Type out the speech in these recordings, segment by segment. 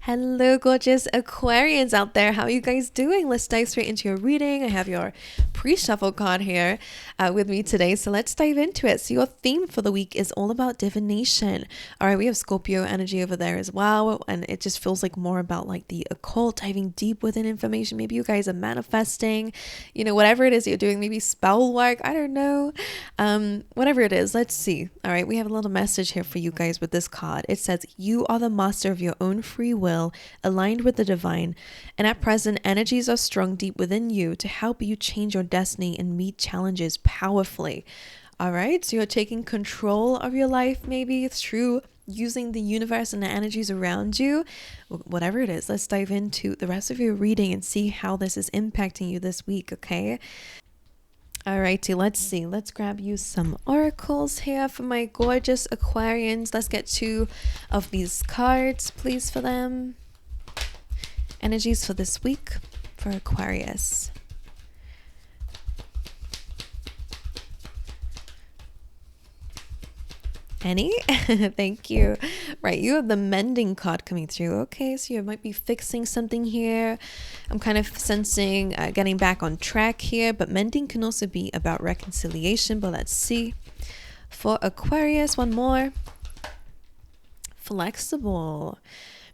Hello, gorgeous Aquarians out there. How are you guys doing? Let's dive straight into your reading. I have your pre-shuffle card here with me today. So let's dive into it. So your theme for the week is all about divination. All right, we have Scorpio energy over there as well. And it just feels like more about like the occult, diving deep within information. Maybe you guys are manifesting, whatever it is you're doing, maybe spell work. I don't know. Whatever it is, let's see. All right, we have a little message here for you guys with this card. It says, you are the master of your own free will, aligned with the divine, and at present energies are strong deep within you to help you change your destiny and meet challenges powerfully. All right, so you're taking control of your life maybe through using the universe and the energies around you. Whatever it is, let's dive into the rest of your reading and see how this is impacting you this week. Okay, alrighty, let's see. Let's grab you some oracles here for my gorgeous Aquarians. Let's get 2 of these cards, please, for them. Energies for this week for Aquarius. Any? Thank you. Right, you have the mending card coming through. Okay, so you might be fixing something here. I'm kind of sensing getting back on track here, but mending can also be about reconciliation. But let's see. For Aquarius, one more. Flexible.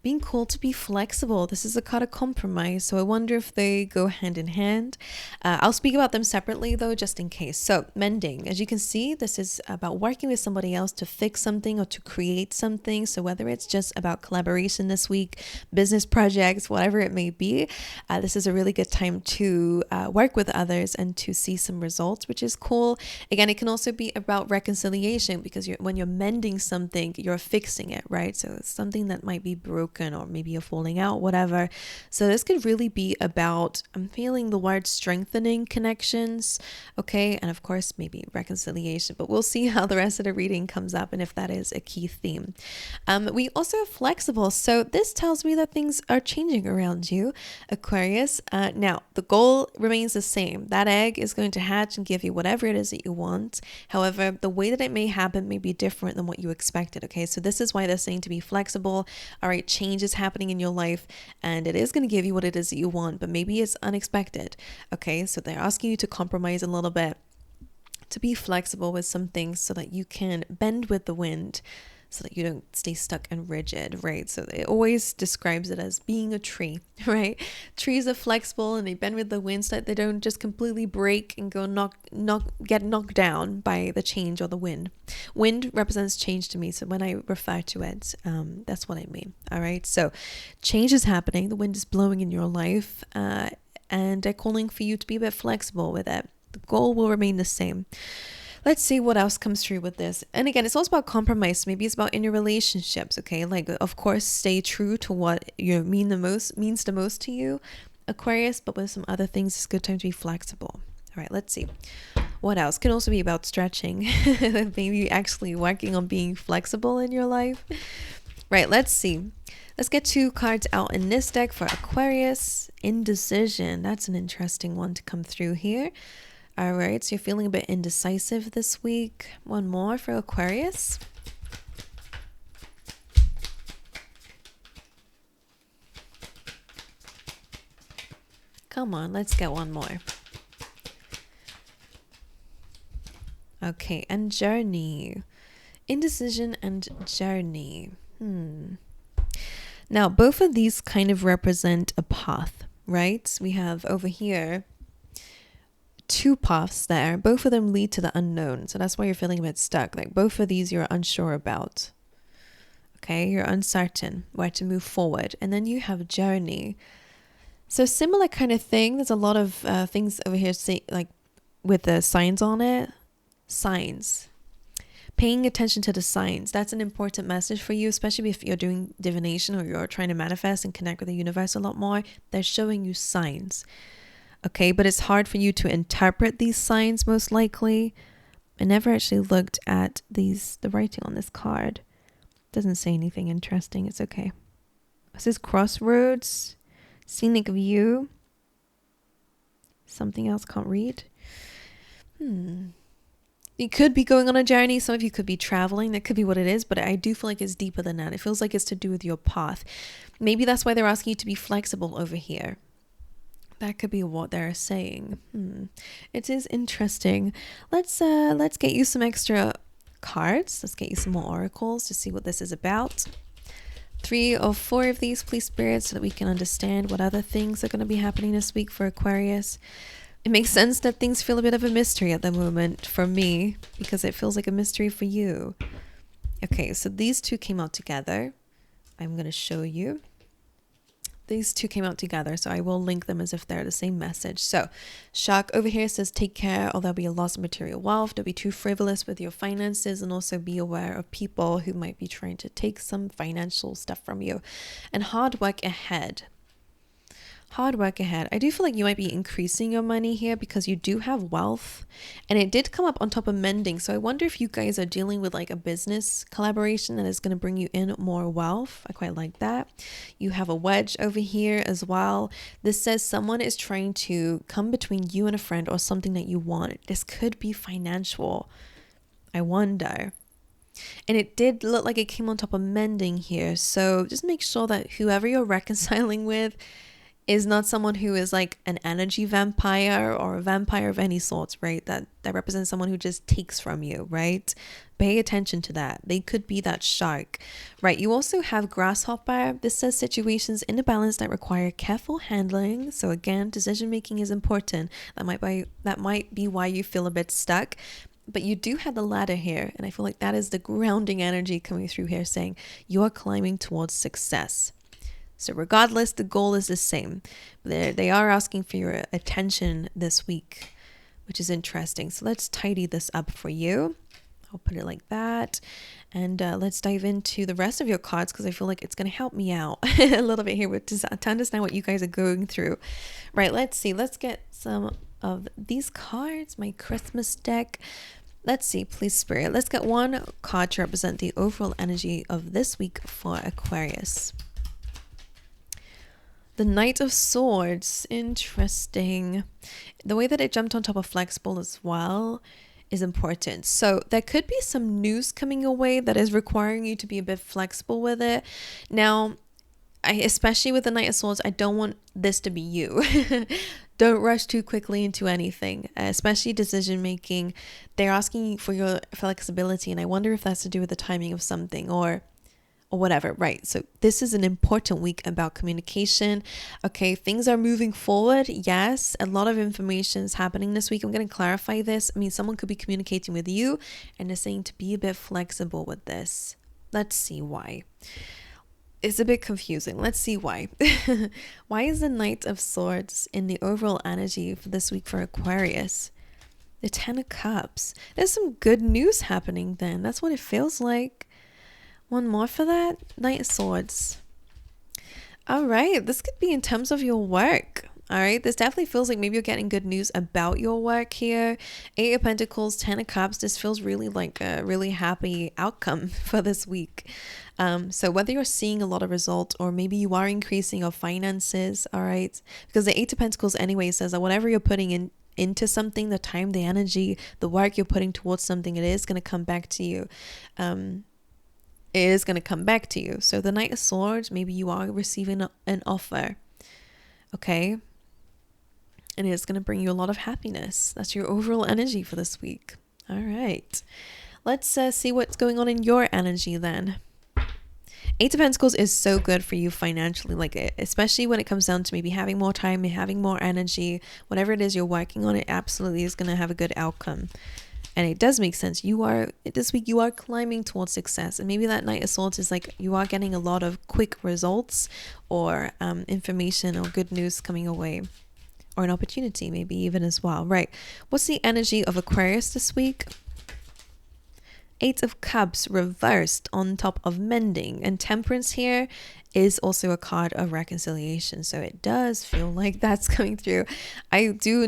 Being called to be flexible. This is a card of compromise, so I wonder if they go hand in hand. I'll speak about them separately though, just in case. So mending, as you can see, this is about working with somebody else to fix something or to create something. So whether it's just about collaboration this week, business projects, whatever it may be, this is a really good time to work with others and to see some results, which is cool. Again, it can also be about reconciliation, because when you're mending something, you're fixing it, right? So it's something that might be broken or maybe a falling out, whatever. So this could really be about, I'm feeling the word strengthening connections, okay, and of course maybe reconciliation, but we'll see how the rest of the reading comes up and if that is a key theme. We also have flexible, so this tells me that things are changing around you, Aquarius. Now the goal remains the same. That egg is going to hatch and give you whatever it is that you want. However, the way that it may happen may be different than what you expected, okay? So this is why they're saying to be flexible. All right, change is happening in your life and it is going to give you what it is that you want, but maybe it's unexpected. Okay, so they're asking you to compromise a little bit, to be flexible with some things so that you can bend with the wind, so that you don't stay stuck and rigid, right? So it always describes it as being a tree, right? Trees are flexible and they bend with the wind so that they don't just completely break and go get knocked down by the change or the wind. Wind represents change to me, so when I refer to it, that's what I mean. All right, so change is happening, the wind is blowing in your life, and they're calling for you to be a bit flexible with it. The goal will remain the same. Let's see what else comes through with this. And again, it's also about compromise. Maybe it's about in your relationships, okay? Like, of course, stay true to what means the most to you, Aquarius, but with some other things, it's a good time to be flexible. All right, let's see. What else? Can also be about stretching. Maybe actually working on being flexible in your life. Right, let's see. Let's get 2 cards out in this deck for Aquarius. Indecision. That's an interesting one to come through here. All right, so you're feeling a bit indecisive this week. One more for Aquarius. Come on, let's get one more. Okay, and journey. Indecision and journey. Now, both of these kind of represent a path, right? We have over here 2 paths there. Both of them lead to the unknown. So that's why you're feeling a bit stuck. Like both of these you're unsure about. Okay, you're uncertain where to move forward. And then you have journey. So similar kind of thing. There's a lot of things over here like with the signs on it. Signs. Paying attention to the signs. That's an important message for you, especially if you're doing divination or you're trying to manifest and connect with the universe a lot more. They're showing you signs. Okay, but it's hard for you to interpret these signs most likely. I never actually looked at the writing on this card. Doesn't say anything interesting. It's okay. It says crossroads, scenic view. Something else, can't read. You could be going on a journey. Some of you could be traveling. That could be what it is. But I do feel like it's deeper than that. It feels like it's to do with your path. Maybe that's why they're asking you to be flexible over here. That could be what they're saying. It is interesting. Let's get you some extra cards. Let's get you some more oracles to see what this is about. 3 or 4 of these, please, Spirit, so that we can understand what other things are going to be happening this week for Aquarius. It makes sense that things feel a bit of a mystery at the moment for me, because it feels like a mystery for you. Okay, so these 2 came out together. I'm going to show you. These 2 came out together, so I will link them as if they're the same message. So, Shark over here says, take care or there'll be a loss of material wealth. Don't be too frivolous with your finances, and also be aware of people who might be trying to take some financial stuff from you. And hard work ahead. Hard work ahead. I do feel like you might be increasing your money here because you do have wealth, and it did come up on top of mending. So I wonder if you guys are dealing with like a business collaboration that is going to bring you in more wealth. I quite like that. You have a wedge over here as well. This says someone is trying to come between you and a friend or something that you want. This could be financial. I wonder. And it did look like it came on top of mending here. So just make sure that whoever you're reconciling with is not someone who is like an energy vampire or a vampire of any sorts, right? That represents someone who just takes from you, right? Pay attention to that. They could be that shark, right? You also have grasshopper. This says situations in a balance that require careful handling. So again, decision making is important. That might be why you feel a bit stuck. But you do have the ladder here, and I feel like that is the grounding energy coming through here, saying you're climbing towards success. So regardless, the goal is the same. They are asking for your attention this week, which is interesting. So let's tidy this up for you. I'll put it like that. And let's dive into the rest of your cards, because I feel like it's going to help me out a little bit here to understand what you guys are going through. Right, let's see. Let's get some of these cards, my Christmas deck. Let's see, please, Spirit. Let's get one card to represent the overall energy of this week for Aquarius. The Knight of Swords. Interesting. The way that it jumped on top of flexible as well is important. So there could be some news coming your way that is requiring you to be a bit flexible with it. Now, especially with the Knight of Swords, I don't want this to be you. Don't rush too quickly into anything, especially decision making. They're asking for your flexibility, and I wonder if that's to do with the timing of something or whatever, right? So this is an important week about communication. Okay, things are moving forward. Yes, a lot of information is happening this week. I'm going to clarify this. I mean, someone could be communicating with you and is saying to be a bit flexible with this. Let's see why. It's a bit confusing. Let's see why. Why is the Knight of Swords in the overall energy for this week for Aquarius? The 10 of Cups. There's some good news happening then. That's what it feels like. One more for that. Knight of Swords. All right. This could be in terms of your work. All right. This definitely feels like maybe you're getting good news about your work here. 8 of Pentacles, 10 of Cups. This feels really like a really happy outcome for this week. So whether you're seeing a lot of results or maybe you are increasing your finances, all right, because the 8 of Pentacles anyway says that whatever you're putting into something, the time, the energy, the work you're putting towards something, it is going to come back to you. It is going to come back to you. So the Knight of Swords, maybe you are receiving an offer, okay? And it's going to bring you a lot of happiness. That's your overall energy for this week. All right. Let's see what's going on in your energy then. 8 of Pentacles is so good for you financially, like especially when it comes down to maybe having more time, having more energy, whatever it is you're working on, it absolutely is going to have a good outcome. And it does make sense. This week you are climbing towards success. And maybe that Knight of Swords is like you are getting a lot of quick results or information or good news coming your way. Or an opportunity maybe even as well. Right. What's the energy of Aquarius this week? 8 of Cups reversed on top of mending. And Temperance here is also a card of reconciliation. So it does feel like that's coming through. I do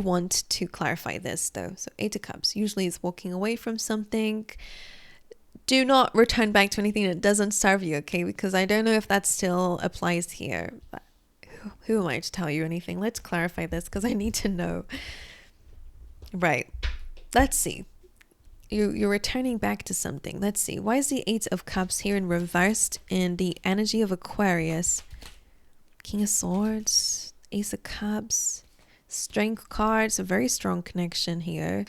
want to clarify this though. So 8 of Cups usually is walking away from something. Do not return back to anything that doesn't serve you, okay? Because I don't know if that still applies here. But who am I to tell you anything? Let's clarify this because I need to know. Right. Let's see. you're returning back to something. Let's see. Why is the Eight of Cups here in reversed in the energy of Aquarius? King of Swords, Ace of Cups, Strength cards, a very strong connection here.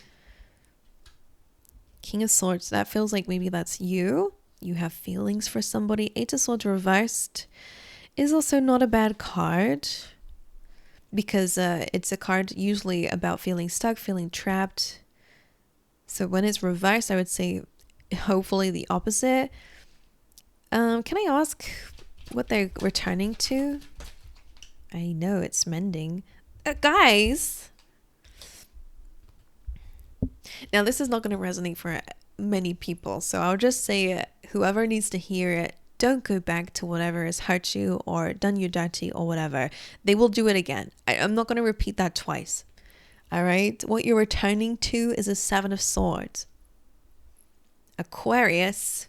King of Swords, that feels like maybe that's you. You have feelings for somebody. Eight of Swords reversed is also not a bad card, because it's a card usually about feeling stuck, feeling trapped. So when it's reversed, I would say hopefully the opposite. Can I ask what they're returning to? I know it's mending. Guys! Now this is not going to resonate for many people, so I'll just say whoever needs to hear it, don't go back to whatever has hurt you or done you dirty or whatever. They will do it again. I'm not going to repeat that twice. All right? What you're returning to is a Seven of Swords. Aquarius.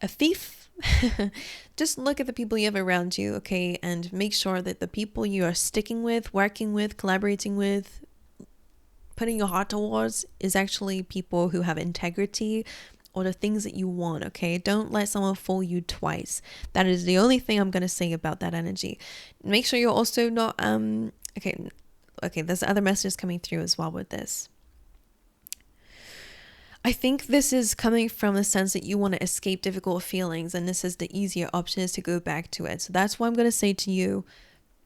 A thief. Just look at the people you have around you, okay? And make sure that the people you are sticking with, working with, collaborating with, putting your heart towards is actually people who have integrity or the things that you want, okay? Don't let someone fool you twice. That is the only thing I'm going to say about that energy. Make sure you're also not, okay, there's other messages coming through as well with this. I think this is coming from the sense that you want to escape difficult feelings, and this is the easier option, is to go back to it. So that's why I'm going to say to you,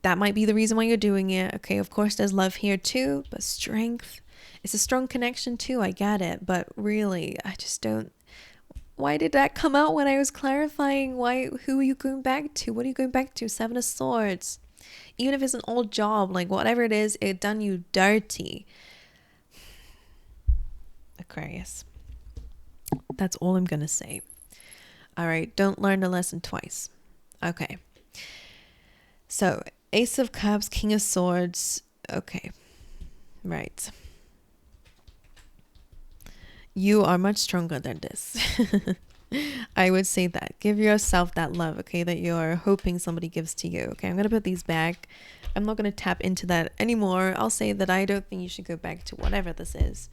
that might be the reason why you're doing it. Okay, of course there's love here too, but strength. It's a strong connection too, I get it. But really, I just don't. Why did that come out when I was clarifying? Who are you going back to? What are you going back to? Seven of Swords. Even if it's an old job, like whatever it is, it done you dirty. Aquarius. That's all I'm going to say. All right. Don't learn the lesson twice. Okay. So Ace of Cups, King of Swords. Okay. Right. You are much stronger than this. I would say that. Give yourself that love, okay, that you're hoping somebody gives to you. Okay, I'm going to put these back. I'm not going to tap into that anymore. I'll say that I don't think you should go back to whatever this is.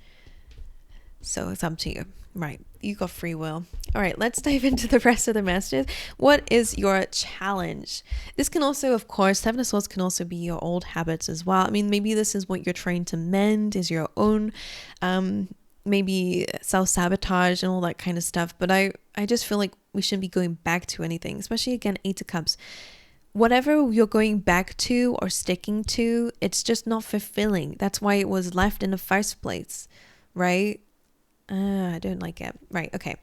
So it's up to you. Right. You got free will. All right. Let's dive into the rest of the messages. What is your challenge? This can also, of course, Seven of Swords can also be your old habits as well. I mean, maybe this is what you're trying to mend, is your own, maybe self-sabotage and all that kind of stuff. But I just feel like we shouldn't be going back to anything, especially again, Eight of Cups. Whatever you're going back to or sticking to, it's just not fulfilling. That's why it was left in the first place, right? I don't like it. Right. Okay.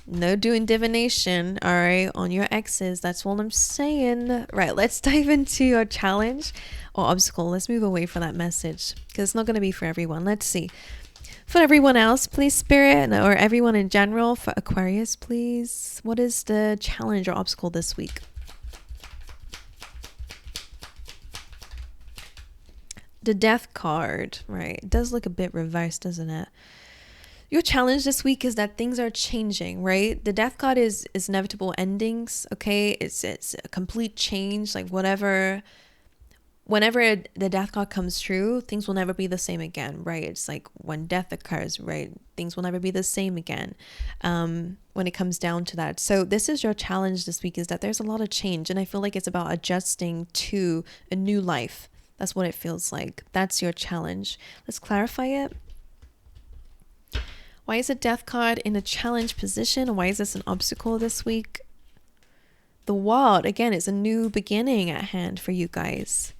No doing divination. All right. On your exes. That's all I'm saying. Right. Let's dive into your challenge or obstacle. Let's move away from that message because it's not going to be for everyone. Let's see. For everyone else, please, Spirit, or everyone in general, for Aquarius, please. What is the challenge or obstacle this week? The Death card, right? It does look a bit reversed, doesn't it? Your challenge this week is that things are changing, right? The Death card is inevitable endings, okay? It's a complete change, like whenever the Death card comes true, things will never be the same again, right? It's like when death occurs, right? Things will never be the same again when it comes down to that. So this is your challenge this week, is that there's a lot of change, and I feel like it's about adjusting to a new life. That's what it feels like. That's your challenge. Let's clarify it. Why is a Death card in a challenge position? Why is this an obstacle this week? The World, again, it's a new beginning at hand for you guys.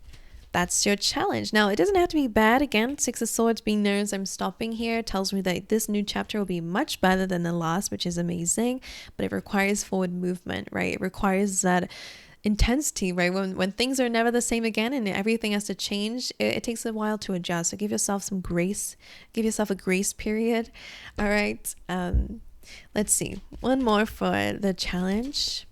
That's your challenge. Now, it doesn't have to be bad. Again, Six of Swords being known as I'm stopping here tells me that this new chapter will be much better than the last, which is amazing. But it requires forward movement, right? It requires that intensity, right? When things are never the same again and everything has to change, it takes a while to adjust. So give yourself some grace. Give yourself a grace period. All right. Let's see. One more for the challenge.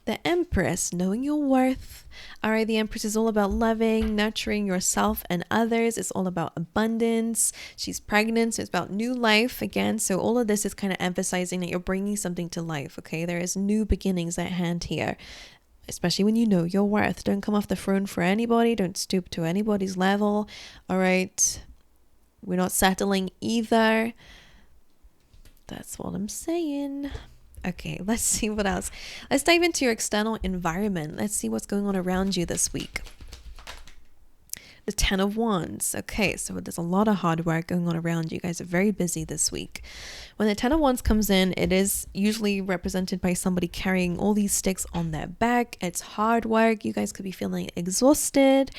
The Empress, knowing your worth. All right, the Empress is all about loving, nurturing yourself and others. It's all about abundance. She's pregnant, so it's about new life again. So all of this is kind of emphasizing that you're bringing something to life, okay? There is new beginnings at hand here, especially when you know your worth. Don't come off the throne for anybody. Don't stoop to anybody's level, all right? We're not settling either. That's what I'm saying. Okay, let's see what else. Let's dive into your external environment. Let's see what's going on around you this week. The 10 of Wands. Okay, so there's a lot of hard work going on around you. You guys are very busy this week. When the 10 of Wands comes in, it is usually represented by somebody carrying all these sticks on their back. It's hard work. You guys could be feeling exhausted.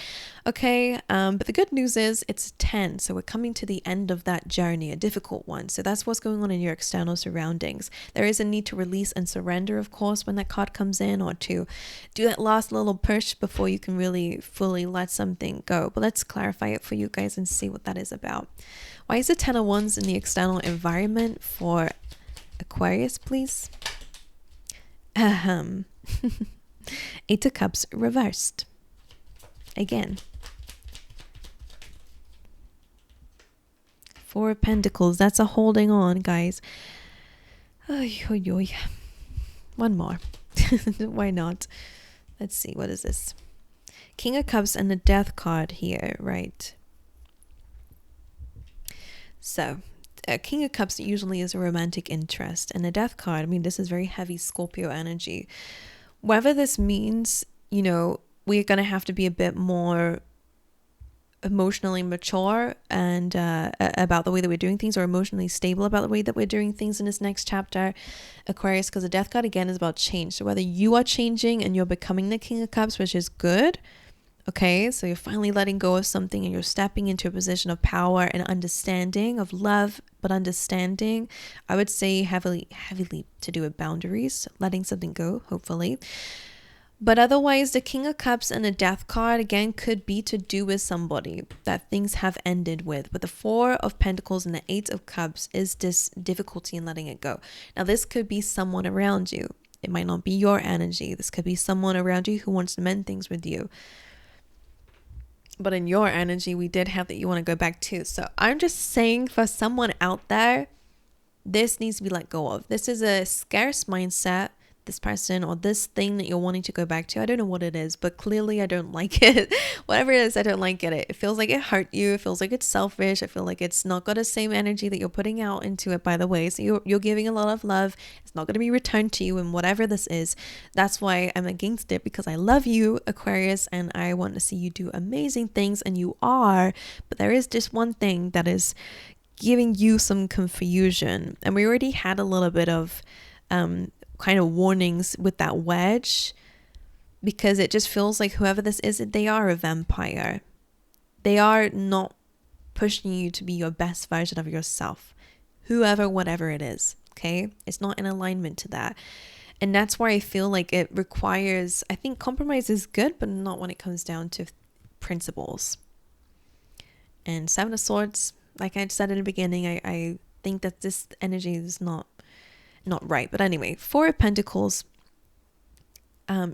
Okay, but the good news is it's 10. So we're coming to the end of that journey, a difficult one. So that's what's going on in your external surroundings. There is a need to release and surrender, of course, when that card comes in, or to do that last little push before you can really fully let something go. But let's clarify it for you guys and see what that is about. Why is the 10 of Wands in the external environment for Aquarius, please? Eight of Cups reversed. Again. Four of Pentacles. That's a holding on, guys. Oy, oy, oy. One more. Why not? Let's see. What is this? King of Cups and the Death card here, right? So, King of Cups usually is a romantic interest. And the Death card, I mean, this is very heavy Scorpio energy. Whether this means, you know, we're going to have to be a bit more emotionally mature and about the way that we're doing things, or emotionally stable about the way that we're doing things in this next chapter, Aquarius, because the Death card again is about change. So whether you are changing and you're becoming the King of Cups, which is good, okay, so you're finally letting go of something and you're stepping into a position of power and understanding, of love, but understanding, I would say heavily to do with boundaries, letting something go, hopefully. But otherwise, the King of Cups and the Death card, again, could be to do with somebody that things have ended with. But the Four of Pentacles and the Eight of Cups is this difficulty in letting it go. Now, this could be someone around you. It might not be your energy. This could be someone around you who wants to mend things with you. But in your energy, we did have that you want to go back to. So I'm just saying, for someone out there, this needs to be let go of. This is a scarce mindset. This person or this thing that you're wanting to go back to, I don't know what it is, but clearly I don't like it. Whatever it is, I don't like it. It feels like it hurt you. It feels like it's selfish. I feel like it's not got the same energy that you're putting out into it, by the way. So you're giving a lot of love. It's not going to be returned to you, and whatever this is, that's why I'm against it, because I love you, Aquarius, and I want to see you do amazing things, and you are. But there is just one thing that is giving you some confusion, and we already had a little bit of kind of warnings with that wedge, because it just feels like whoever this is, they are a vampire. They are not pushing you to be your best version of yourself, whoever, whatever it is. Okay, it's not in alignment to that, and that's why I feel like it requires, I think compromise is good, but not when it comes down to principles. And Seven of Swords, like I said in the beginning, I think that this energy is not right. But anyway, Four of Pentacles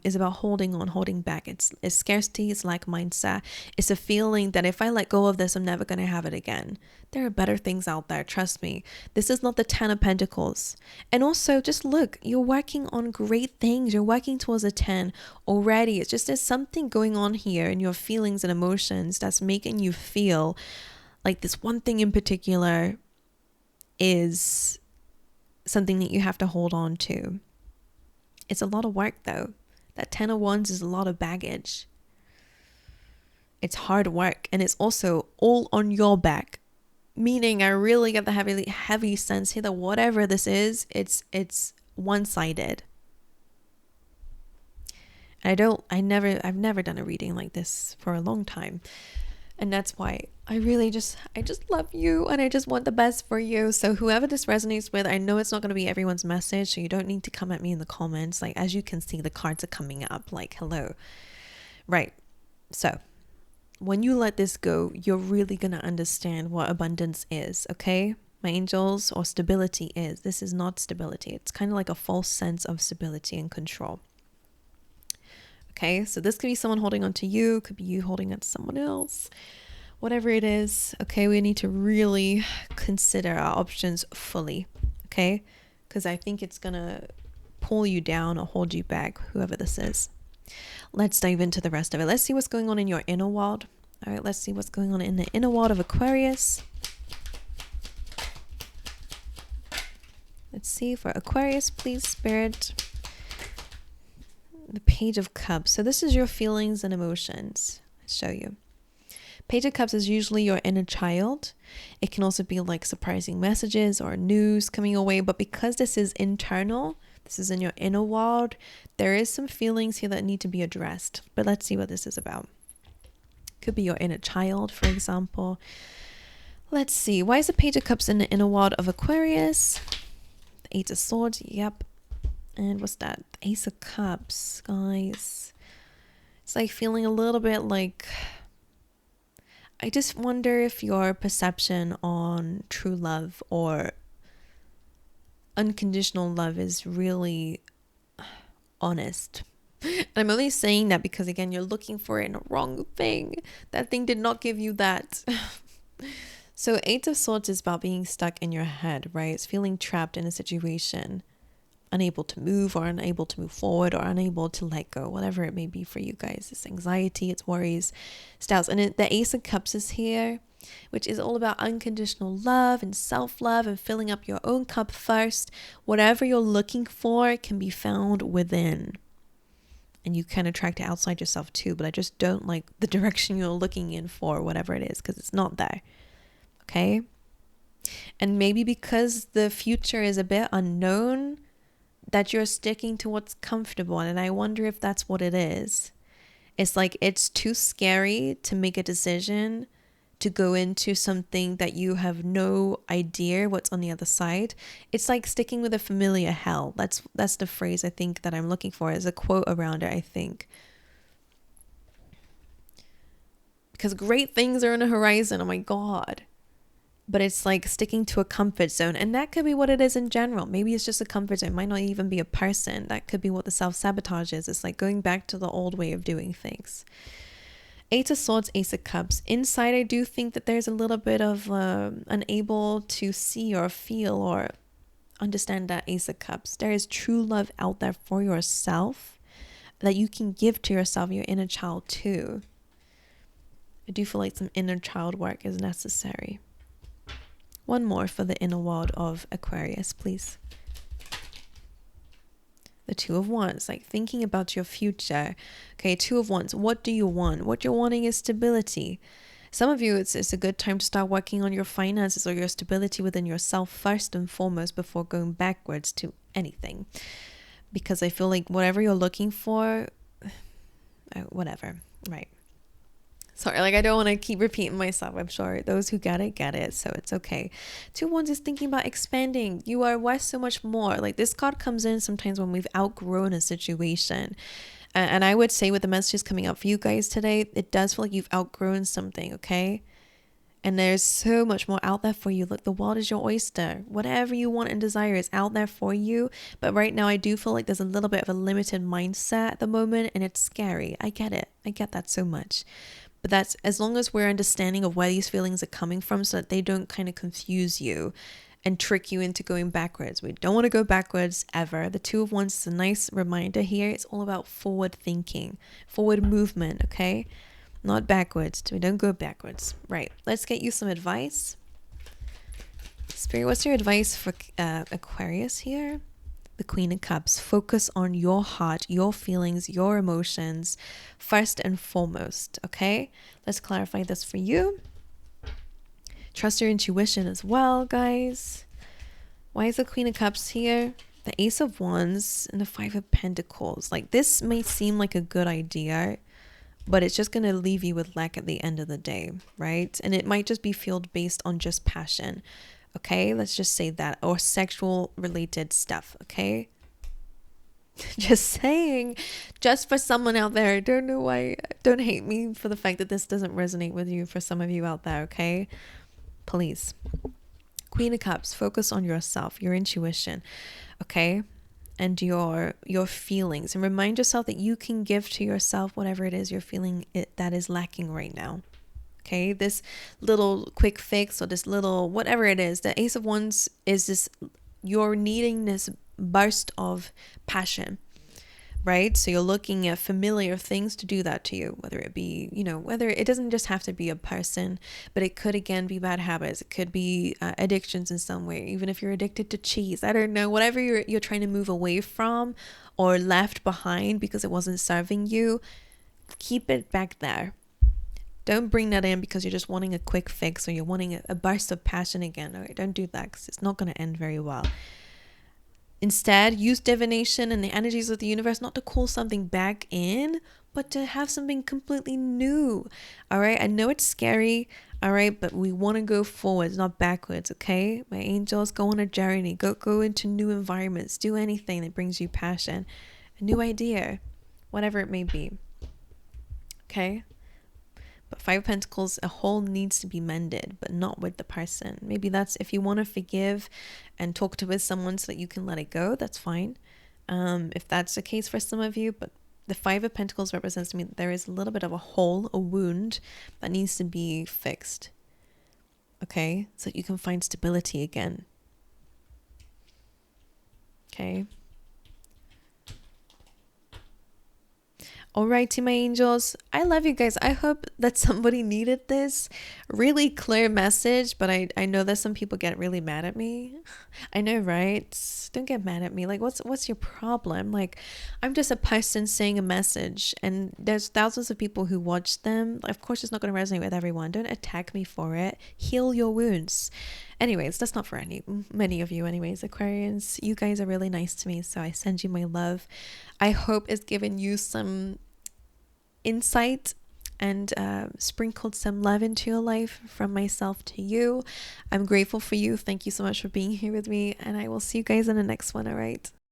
is about holding on, holding back. It's scarcity, it's lack mindset. It's a feeling that if I let go of this, I'm never going to have it again. There are better things out there, trust me. This is not the 10 of Pentacles. And also, just look, you're working on great things. You're working towards a 10 already. It's just there's something going on here in your feelings and emotions that's making you feel like this one thing in particular is something that you have to hold on to. It's a lot of work though. That 10 of Wands is a lot of baggage. It's hard work, and it's also all on your back. Meaning I really get the heavy sense here that whatever this is, it's one-sided. I've never done a reading like this for a long time. And that's why I just love you, and I just want the best for you. So whoever this resonates with, I know it's not going to be everyone's message, so you don't need to come at me in the comments. Like, as you can see, the cards are coming up like, hello. Right. So when you let this go, you're really going to understand what abundance is. Okay, my angels, or stability is. This is not stability. It's kind of like a false sense of stability and control. Okay, so this could be someone holding on to you, could be you holding on to someone else, whatever it is. Okay, we need to really consider our options fully, okay? Because I think it's gonna pull you down or hold you back, whoever this is. Let's dive into the rest of it. Let's see what's going on in your inner world. All right, let's see what's going on in the inner world of Aquarius. Let's see for Aquarius, please, Spirit. The Page of Cups. So this is your feelings and emotions. I'll show you. Page of Cups is usually your inner child. It can also be like surprising messages or news coming your way. But because this is internal, this is in your inner world, there is some feelings here that need to be addressed. But let's see what this is about. Could be your inner child, for example. Let's see. Why is the Page of Cups in the inner world of Aquarius? The Eight of Swords. Yep. And what's that? The Ace of Cups, guys. It's like feeling a little bit like... I just wonder if your perception on true love or unconditional love is really honest. And I'm only saying that because, again, you're looking for it in a wrong thing. That thing did not give you that. So Eight of Swords is about being stuck in your head, right? It's feeling trapped in a situation, unable to move or unable to move forward or unable to let go, whatever it may be for you guys. It's anxiety, it's worries, it's doubts. And the Ace of Cups is here, which is all about unconditional love and self-love and filling up your own cup first. Whatever you're looking for can be found within. And you can attract it outside yourself too, but I just don't like the direction you're looking in for whatever it is, because it's not there. Okay? And maybe because the future is a bit unknown, that you're sticking to what's comfortable. And I wonder if that's what it is. It's like it's too scary to make a decision to go into something that you have no idea what's on the other side. It's like sticking with a familiar hell. That's the phrase I think that I'm looking for. As a quote around it, I think. Because great things are on the horizon. Oh my God. But it's like sticking to a comfort zone. And that could be what it is in general. Maybe it's just a comfort zone. It might not even be a person. That could be what the self-sabotage is. It's like going back to the old way of doing things. Eight of Swords, Ace of Cups. Inside, I do think that there's a little bit of unable to see or feel or understand that Ace of Cups. There is true love out there for yourself that you can give to yourself, your inner child too. I do feel like some inner child work is necessary. One more for the inner world of Aquarius, please. The Two of Wands, like thinking about your future. Okay, Two of Wands. What do you want? What you're wanting is stability. Some of you, it's a good time to start working on your finances or your stability within yourself first and foremost before going backwards to anything. Because I feel like whatever you're looking for, whatever, right? Sorry, like I don't want to keep repeating myself. I'm sure those who get it, so it's okay. Two of Wands is thinking about expanding. You are worth so much more. Like this card comes in sometimes when we've outgrown a situation. And I would say with the messages coming out for you guys today, it does feel like you've outgrown something, okay? And there's so much more out there for you. Look, the world is your oyster. Whatever you want and desire is out there for you. But right now, I do feel like there's a little bit of a limited mindset at the moment, and it's scary. I get it. I get that so much. But that's as long as we're understanding of where these feelings are coming from so that they don't kind of confuse you and trick you into going backwards. We don't want to go backwards ever. The Two of Wands is a nice reminder here. It's all about forward thinking, forward movement, okay? Not backwards. We don't go backwards. Right. Let's get you some advice. Spirit, what's your advice for Aquarius here? The Queen of Cups. Focus on your heart, your feelings, your emotions first and foremost, okay? Let's clarify this for you. Trust your intuition as well, guys. Why is the Queen of Cups here? The Ace of Wands and the Five of Pentacles. Like this may seem like a good idea, but it's just going to leave you with lack at the end of the day, right? And it might just be fueled based on just passion. Okay, let's just say that, or sexual related stuff, okay? Just saying, just for someone out there, I don't know why, don't hate me for the fact that this doesn't resonate with you for some of you out there, okay? Please. Queen of Cups, focus on yourself, your intuition, okay? And your feelings, and remind yourself that you can give to yourself whatever it is you're feeling that is lacking right now. Okay, this little quick fix or this little whatever it is, the Ace of Wands is this, you're needing this burst of passion. right? So you're looking at familiar things to do that to you, whether it be, whether it doesn't just have to be a person, but it could again be bad habits. It could be addictions in some way. Even if you're addicted to cheese, I don't know, whatever you're trying to move away from or left behind because it wasn't serving you, keep it back there. Don't bring that in because you're just wanting a quick fix or you're wanting a burst of passion again. All right, don't do that because it's not going to end very well. Instead, use divination and the energies of the universe not to call something back in, but to have something completely new. All right, I know it's scary. All right, but we want to go forwards, not backwards. Okay, my angels, go on a journey. Go into new environments. Do anything that brings you passion, a new idea, whatever it may be. Okay. But Five of Pentacles, a hole needs to be mended, but not with the person. Maybe that's if you want to forgive and talk to with someone so that you can let it go, that's fine. If that's the case for some of you, but the Five of Pentacles represents to me that there is a little bit of a hole, a wound that needs to be fixed. Okay, so that you can find stability again. Okay. Alrighty, my angels, I love you guys. I hope that somebody needed this really clear message, but I know that some people get really mad at me. I know, right? Don't get mad at me. Like, what's your problem? Like, I'm just a person saying a message, and there's thousands of people who watch them. Of course, it's not going to resonate with everyone. Don't attack me for it. Heal your wounds. Anyways, that's not for many of you anyways, Aquarians. You guys are really nice to me, so I send you my love. I hope it's given you some insight and sprinkled some love into your life from myself to you. I'm grateful for you. Thank you so much for being here with me, and I will see you guys in the next one. All right.